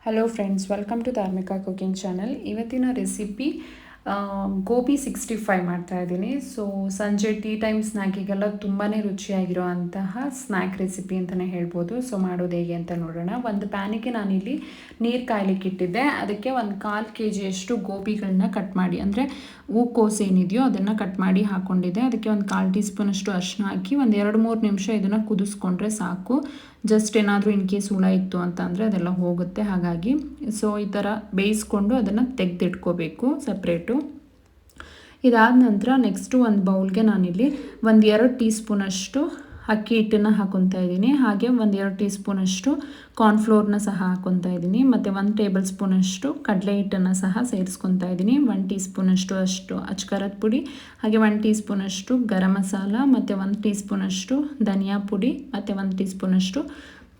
Hello friends, welcome to Dharmika cooking channel. ಇವತ್ತಿನ recipe gobi 65 ಮಾಡ್ತಾ ಇದ್ದೀನಿ. ಸೊ ಸಂಜೆ ಟೀ ಟೈಮ್ ಸ್ನ್ಯಾಕಿಗೆಲ್ಲ ತುಂಬಾ ರುಚಿಯಾಗಿರೋ ಅಂತಹ ಸ್ನ್ಯಾಕ್ ರೆಸಿಪಿ ಅಂತಲೇ ಹೇಳ್ಬೋದು. ಸೊ ಮಾಡೋದು ಹೇಗೆ ಅಂತ ನೋಡೋಣ. ಒಂದು ಪ್ಯಾನಿಗೆ ನಾನಿಲ್ಲಿ ನೀರು ಕಾಯ್ಲಿಕ್ಕೆ ಇಟ್ಟಿದ್ದೆ. ಅದಕ್ಕೆ ಒಂದು 1/4 kg ಗೋಬಿಗಳನ್ನ ಕಟ್ ಮಾಡಿ, ಅಂದರೆ ಹೂಕೋಸು ಏನಿದೆಯೋ ಅದನ್ನು ಕಟ್ ಮಾಡಿ ಹಾಕ್ಕೊಂಡಿದ್ದೆ. ಅದಕ್ಕೆ ಒಂದು 1/4 ಟೀ ಸ್ಪೂನಷ್ಟು ಅರಿಶಿನ ಹಾಕಿ ಒಂದು 2-3 ನಿಮಿಷ ಇದನ್ನು ಕುದಿಸ್ಕೊಂಡ್ರೆ ಸಾಕು. ಜಸ್ಟ್ ಏನಾದರೂ ಇನ್ ಕೇಸ್ ಹುಳ ಇತ್ತು ಅಂತಂದರೆ ಅದೆಲ್ಲ ಹೋಗುತ್ತೆ. ಹಾಗಾಗಿ ಸೊ ಈ ಥರ ಬೇಯಿಸ್ಕೊಂಡು ಅದನ್ನು ತೆಗೆದಿಟ್ಕೋಬೇಕು ಸಪ್ರೇಟು. ಇದಾದ ನಂತರ ನೆಕ್ಸ್ಟು ಒಂದು ಬೌಲ್ಗೆ ನಾನಿಲ್ಲಿ 1-2 ಟೀ ಸ್ಪೂನಷ್ಟು ಅಕ್ಕಿ ಹಿಟ್ಟನ್ನು ಹಾಕ್ಕೊತಾ ಇದ್ದೀನಿ. ಹಾಗೆ 1-2 ಟೀ ಸ್ಪೂನಷ್ಟು ಕಾರ್ನ್ಫ್ಲೋರ್ನ ಸಹ ಹಾಕ್ಕೊತಾ ಇದ್ದೀನಿ. ಮತ್ತು 1 ಟೇಬಲ್ ಸ್ಪೂನಷ್ಟು ಕಡಲೆ ಹಿಟ್ಟನ್ನು ಸಹ ಸೇರಿಸ್ಕೊತಾ ಇದ್ದೀನಿ. 1 ಟೀ ಸ್ಪೂನಷ್ಟು ಅಚ್ಕಾರದ ಪುಡಿ, ಹಾಗೆ 1 ಟೀ ಸ್ಪೂನಷ್ಟು ಗರಂ ಮಸಾಲ, ಮತ್ತು 1 ಟೀ ಸ್ಪೂನಷ್ಟು ಧನಿಯಾ ಪುಡಿ, ಮತ್ತು 1 ಟೀ ಸ್ಪೂನಷ್ಟು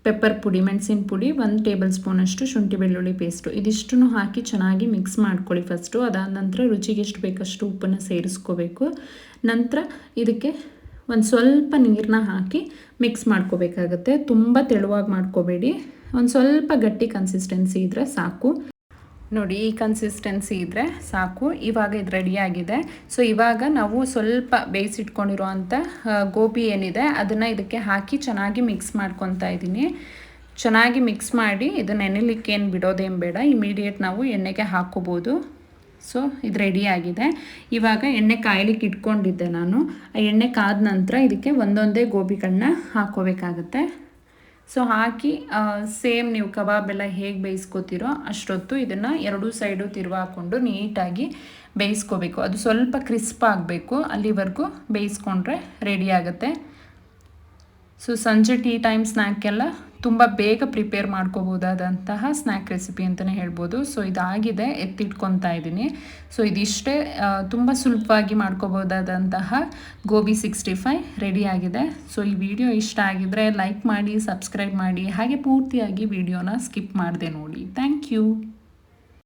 ಪೆಪ್ಪರ್ ಪುಡಿ, ಮೆಣಸಿನ ಪುಡಿ, 1 ಟೇಬಲ್ ಸ್ಪೂನಷ್ಟು ಶುಂಠಿ ಬೆಳ್ಳುಳ್ಳಿ ಪೇಸ್ಟು. ಇದಿಷ್ಟನ್ನು ಹಾಕಿ ಚೆನ್ನಾಗಿ ಮಿಕ್ಸ್ ಮಾಡ್ಕೊಳ್ಳಿ ಫಸ್ಟು. ಅದಾದ ನಂತರ ರುಚಿಗೆ ಎಷ್ಟು ಬೇಕಷ್ಟು ಉಪ್ಪನ್ನು ಸೇರಿಸ್ಕೋಬೇಕು. ನಂತರ ಇದಕ್ಕೆ ಒಂದು ಸ್ವಲ್ಪ ನೀರನ್ನ ಹಾಕಿ ಮಿಕ್ಸ್ ಮಾಡ್ಕೋಬೇಕಾಗತ್ತೆ. ತುಂಬ ತೆಳುವಾಗಿ ಮಾಡ್ಕೋಬೇಡಿ, ಒಂದು ಸ್ವಲ್ಪ ಗಟ್ಟಿ ಕನ್ಸಿಸ್ಟೆನ್ಸಿ ಇದ್ದರೆ ಸಾಕು. ನೋಡಿ, ಈ ಕನ್ಸಿಸ್ಟೆನ್ಸಿ ಇದ್ದರೆ ಸಾಕು. ಇವಾಗ ಇದು ರೆಡಿಯಾಗಿದೆ. ಸೊ ಇವಾಗ ನಾವು ಸ್ವಲ್ಪ ಬೇಯಿಸಿಟ್ಕೊಂಡಿರೋ ಅಂಥ ಗೋಬಿ ಏನಿದೆ ಅದನ್ನು ಇದಕ್ಕೆ ಹಾಕಿ ಚೆನ್ನಾಗಿ ಮಿಕ್ಸ್ ಮಾಡ್ಕೊತಾ ಇದ್ದೀನಿ. ಚೆನ್ನಾಗಿ ಮಿಕ್ಸ್ ಮಾಡಿ ಇದನ್ನು ನೆನೆಲಿಕ್ಕೆ ಏನು ಬಿಡೋದೇನು ಬೇಡ, ಇಮಿಡಿಯೇಟ್ ನಾವು ಎಣ್ಣೆಗೆ ಹಾಕ್ಕೋಬೋದು. ಸೊ ಇದು ರೆಡಿಯಾಗಿದೆ. ಇವಾಗ ಎಣ್ಣೆ ಕಾಯ್ಲಿಕ್ಕೆ ಇಟ್ಕೊಂಡಿದ್ದೆ ನಾನು. ಆ ಎಣ್ಣೆ ಕಾದ ನಂತರ ಇದಕ್ಕೆ ಒಂದೊಂದೇ ಗೋಬಿಗಳನ್ನ ಹಾಕ್ಕೋಬೇಕಾಗತ್ತೆ. ಸೊ ಹಾಕಿ ಸೇಮ್ ನೀವು ಕಬಾಬ್ ಎಲ್ಲ ಹೇಗೆ ಬೇಯಿಸ್ಕೋತೀರೋ ಅಷ್ಟೊತ್ತು ಇದನ್ನು ಎರಡೂ ಸೈಡು ತಿರುವಾಕೊಂಡು ನೀಟಾಗಿ ಬೇಯಿಸ್ಕೋಬೇಕು. ಅದು ಸ್ವಲ್ಪ ಕ್ರಿಸ್ಪ್ ಆಗಬೇಕು, ಅಲ್ಲಿವರೆಗೂ ಬೇಯಿಸ್ಕೊಂಡ್ರೆ ರೆಡಿ ಆಗುತ್ತೆ. ಸೊ ಸಂಜೆ ಟೀ ಟೈಮ್ ಸ್ನ್ಯಾಕೆಲ್ಲ ತುಂಬ ಬೇಗ ಪ್ರಿಪೇರ್ ಮಾಡ್ಕೋಬೋದಾದಂತಹ ಸ್ನ್ಯಾಕ್ ರೆಸಿಪಿ ಅಂತಲೇ ಹೇಳ್ಬೋದು. ಸೊ ಇದಾಗಿದೆ, ಎತ್ತಿಟ್ಕೊತಾ ಇದ್ದೀನಿ. ಸೊ ಇದಿಷ್ಟೇ, ತುಂಬ ಸುಲಭವಾಗಿ ಮಾಡ್ಕೋಬೋದಾದಂತಹ ಗೋಬಿ 65 ರೆಡಿಯಾಗಿದೆ. ಸೊ ಈ ವಿಡಿಯೋ ಇಷ್ಟ ಆಗಿದರೆ ಲೈಕ್ ಮಾಡಿ, ಸಬ್ಸ್ಕ್ರೈಬ್ ಮಾಡಿ, ಹಾಗೆ ಪೂರ್ತಿಯಾಗಿ ವಿಡಿಯೋನ ಸ್ಕಿಪ್ ಮಾಡದೆ ನೋಡಿ. Thank you.